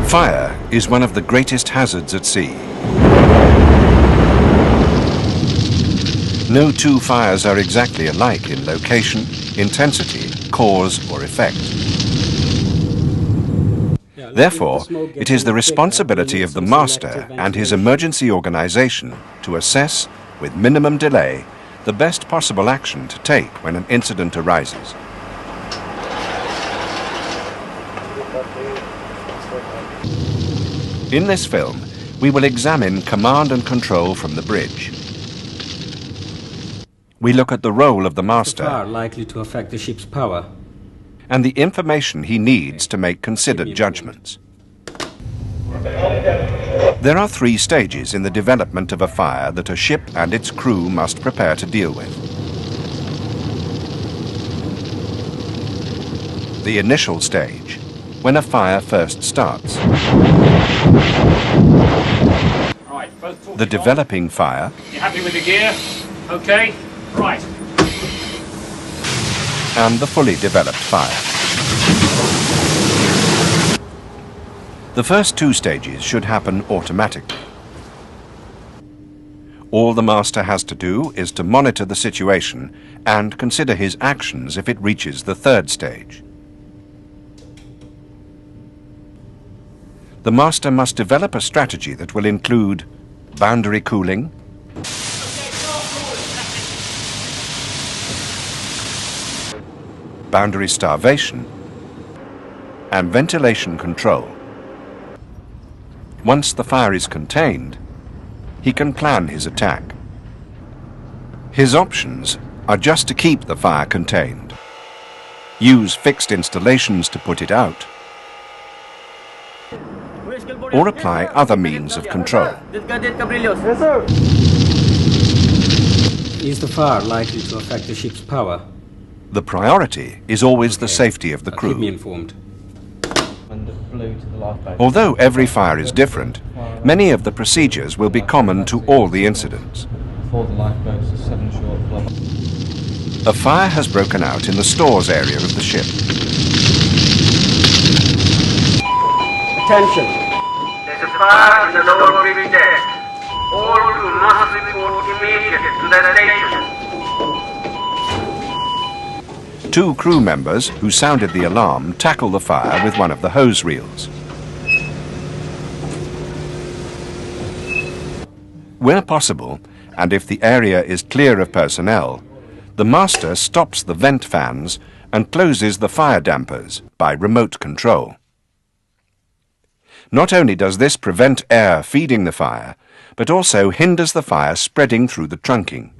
Fire is one of the greatest hazards at sea. No two fires are exactly alike in location, intensity, cause or effect. Therefore, it is the responsibility of the master and his emergency organization to assess, with minimum delay, the best possible action to take when an incident arises. In this film, we will examine command and control from the bridge. We look at the role of the master likely to affect the ship's power and the information he needs to make considered judgments. There are 3 stages in the development of a fire that a ship and its crew must prepare to deal with. The initial stage, when a fire first starts. The developing fire. You happy with the gear? Okay, right. And the fully developed fire. The first 2 stages should happen automatically. All the master has to do is to monitor the situation and consider his actions if it reaches the 3rd stage. The master must develop a strategy that will include boundary cooling, boundary starvation, and ventilation control. Once the fire is contained, he can plan his attack. His options are just to keep the fire contained, use fixed installations to put it out, or apply other means of control. Is the fire likely to affect the ship's power? The priority is always the safety of the crew. Keep me informed. Although every fire is different, many of the procedures will be common to all the incidents. A fire has broken out in the stores area of the ship. Attention! There's a fire in the lower bridge deck. All crew must report immediately to their station. 2 crew members who sounded the alarm tackle the fire with one of the hose reels. Where possible, and if the area is clear of personnel, the master stops the vent fans and closes the fire dampers by remote control. Not only does this prevent air feeding the fire, but also hinders the fire spreading through the trunking.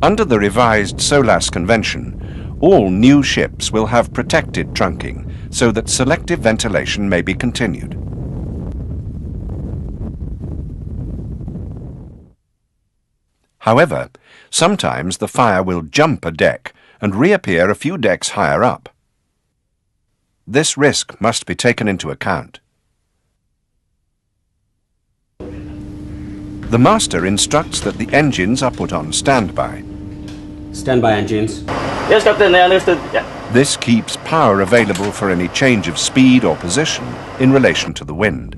Under the revised SOLAS Convention, all new ships will have protected trunking so that selective ventilation may be continued. However, sometimes the fire will jump a deck and reappear a few decks higher up. This risk must be taken into account. The master instructs that the engines are put on standby. Standby engines. Yes, Captain, I understood. Yeah. This keeps power available for any change of speed or position in relation to the wind.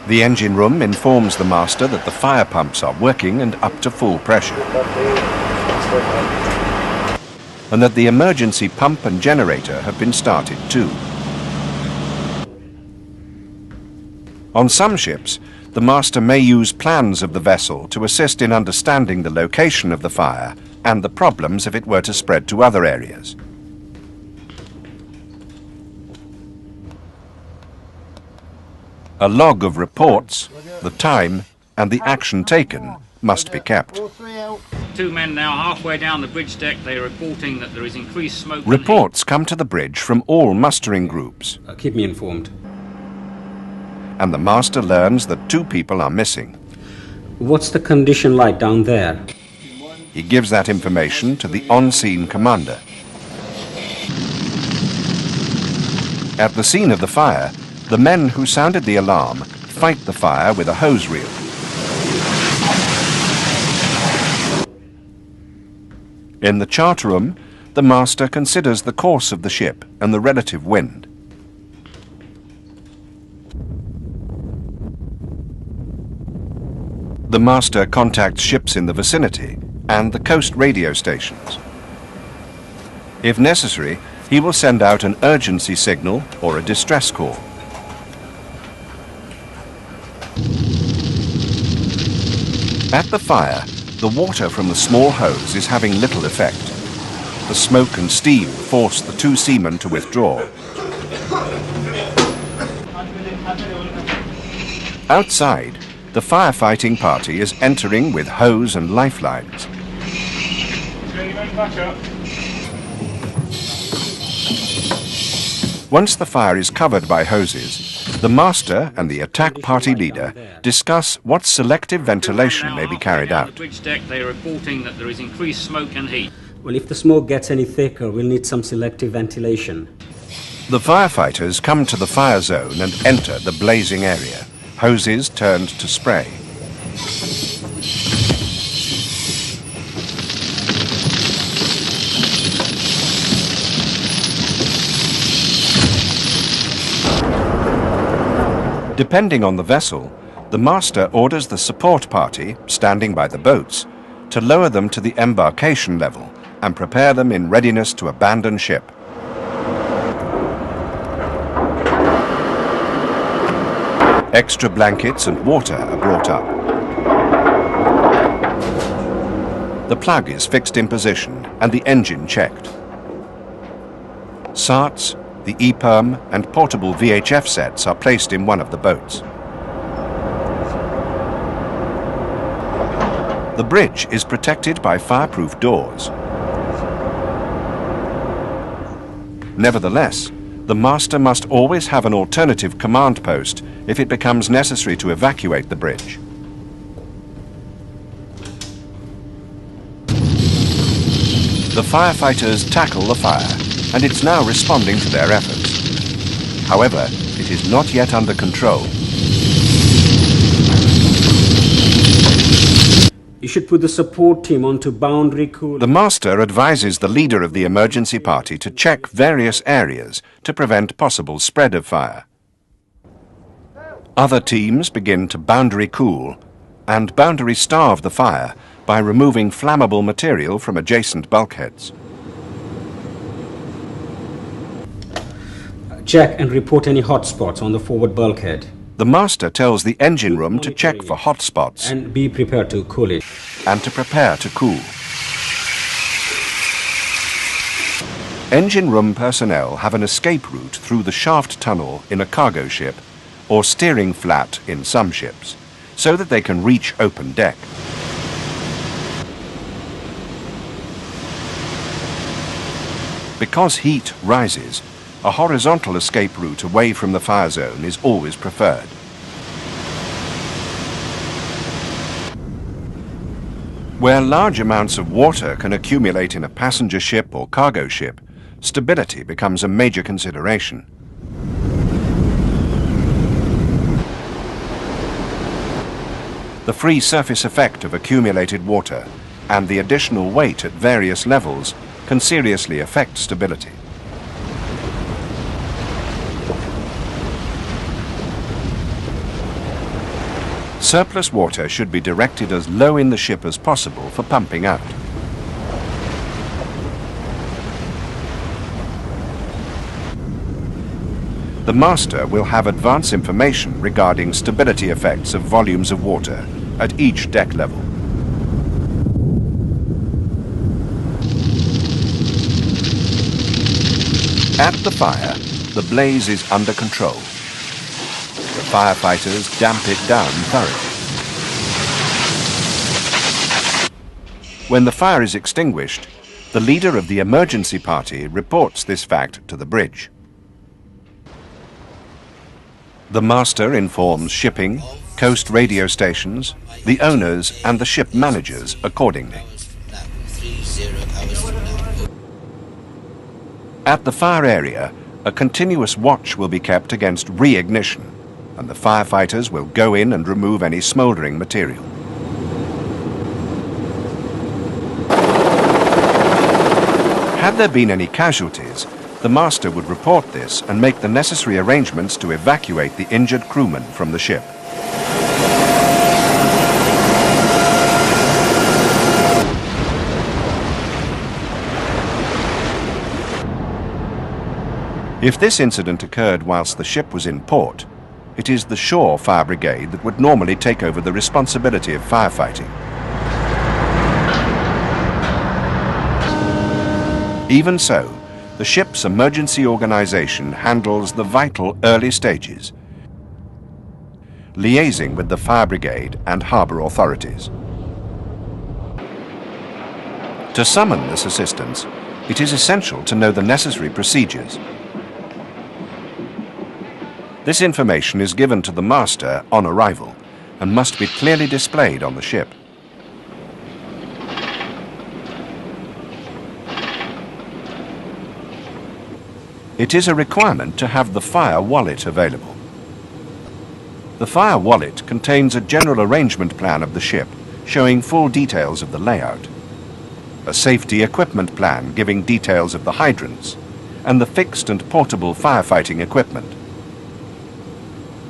The engine room informs the master that the fire pumps are working and up to full pressure, and that the emergency pump and generator have been started too. On some ships, the master may use plans of the vessel to assist in understanding the location of the fire and the problems if it were to spread to other areas. A log of reports, the time, and the action taken must be kept. 2 men now halfway down the bridge deck. They are reporting that there is increased smoke. Reports come to the bridge from all mustering groups, Keep me informed. and the master learns that 2 people are missing. What's the condition like down there? He gives that information to the on-scene commander. At the scene of the fire, the men who sounded the alarm fight the fire with a hose reel. In the chart room, the master considers the course of the ship and the relative wind. The master contacts ships in the vicinity and the coast radio stations. If necessary, he will send out an urgency signal or a distress call. At the fire, the water from the small hose is having little effect. The smoke and steam force the two seamen to withdraw. Outside, the firefighting party is entering with hose and lifelines. Once the fire is covered by hoses, the master and the attack party leader discuss what selective ventilation may be carried out. On the bridge deck, they are reporting that there is increased smoke and heat. Well, if the smoke gets any thicker, we'll need some selective ventilation. The firefighters come to the fire zone and enter the blazing area, hoses turned to spray. Depending on the vessel, the master orders the support party, standing by the boats, to lower them to the embarkation level and prepare them in readiness to abandon ship. Extra blankets and water are brought up. The plug is fixed in position and the engine checked. SARTs, the EPIRM and portable VHF sets are placed in one of the boats. The bridge is protected by fireproof doors. Nevertheless, the master must always have an alternative command post if it becomes necessary to evacuate the bridge. The firefighters tackle the fire, and it's now responding to their efforts. However, it is not yet under control. You should put the support team onto boundary cool. The master advises the leader of the emergency party to check various areas to prevent possible spread of fire. Other teams begin to boundary cool and boundary starve the fire by removing flammable material from adjacent bulkheads. Check and report any hotspots on the forward bulkhead. The master tells the engine room to check for hot spots And be prepared to cool it. and to prepare to cool. Engine room personnel have an escape route through the shaft tunnel in a cargo ship or steering flat in some ships, so that they can reach open deck. Because heat rises, a horizontal escape route away from the fire zone is always preferred. Where large amounts of water can accumulate in a passenger ship or cargo ship, stability becomes a major consideration. The free surface effect of accumulated water and the additional weight at various levels can seriously affect stability. Surplus water should be directed as low in the ship as possible for pumping out. The master will have advance information regarding stability effects of volumes of water at each deck level. At the fire, the blaze is under control. The firefighters damp it down thoroughly. When the fire is extinguished, the leader of the emergency party reports this fact to the bridge. The master informs shipping, coast radio stations, the owners and the ship managers accordingly. At the fire area, a continuous watch will be kept against re-ignition, and the firefighters will go in and remove any smouldering material. Had there been any casualties, the master would report this and make the necessary arrangements to evacuate the injured crewmen from the ship. If this incident occurred whilst the ship was in port, it is the shore fire brigade that would normally take over the responsibility of firefighting. Even so, the ship's emergency organization handles the vital early stages, liaising with the fire brigade and harbour authorities. To summon this assistance, it is essential to know the necessary procedures. This information is given to the master on arrival and must be clearly displayed on the ship. It is a requirement to have the fire wallet available. The fire wallet contains a general arrangement plan of the ship showing full details of the layout, a safety equipment plan giving details of the hydrants, and the fixed and portable firefighting equipment,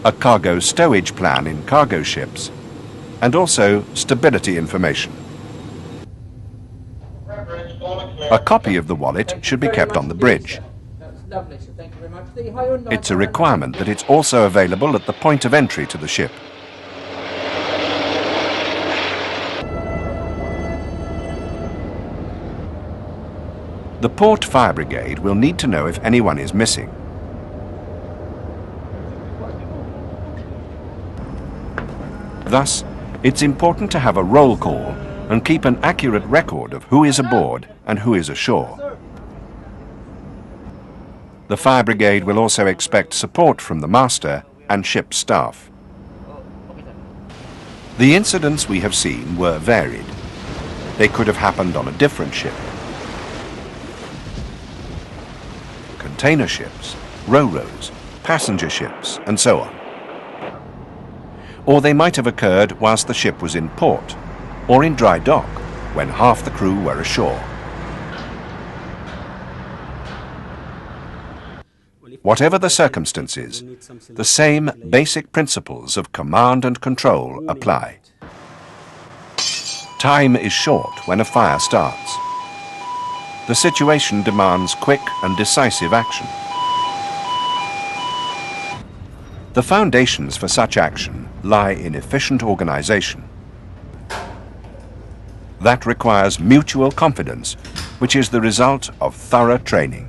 a cargo stowage plan in cargo ships, and also stability information. A copy of the wallet should be kept on the bridge. It's a requirement that it's also available at the point of entry to the ship. The port fire brigade will need to know if anyone is missing. Thus, it's important to have a roll call and keep an accurate record of who is aboard and who is ashore. The fire brigade will also expect support from the master and ship staff. The incidents we have seen were varied. They could have happened on a different ship, container ships, ro-ros, passenger ships, and so on. Or they might have occurred whilst the ship was in port, or in dry dock, when half the crew were ashore. Whatever the circumstances, the same basic principles of command and control apply. Time is short when a fire starts. The situation demands quick and decisive action. The foundations for such action lie in efficient organization. That requires mutual confidence, which is the result of thorough training.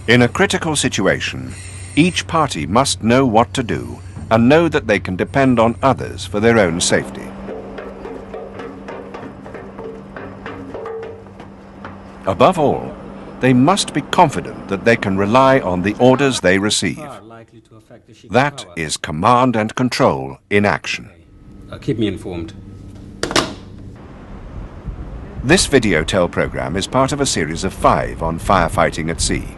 In a critical situation, each party must know what to do and know that they can depend on others for their own safety. Above all, they must be confident that they can rely on the orders they receive. That is command and control in action. Keep me informed. This video-tell program is part of a series of 5 on firefighting at sea.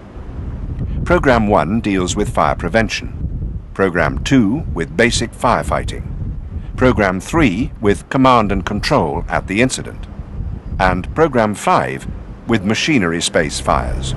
Program 1 deals with fire prevention, Program 2 with basic firefighting, Program 3 with command and control at the incident, and Program 5 with machinery space fires.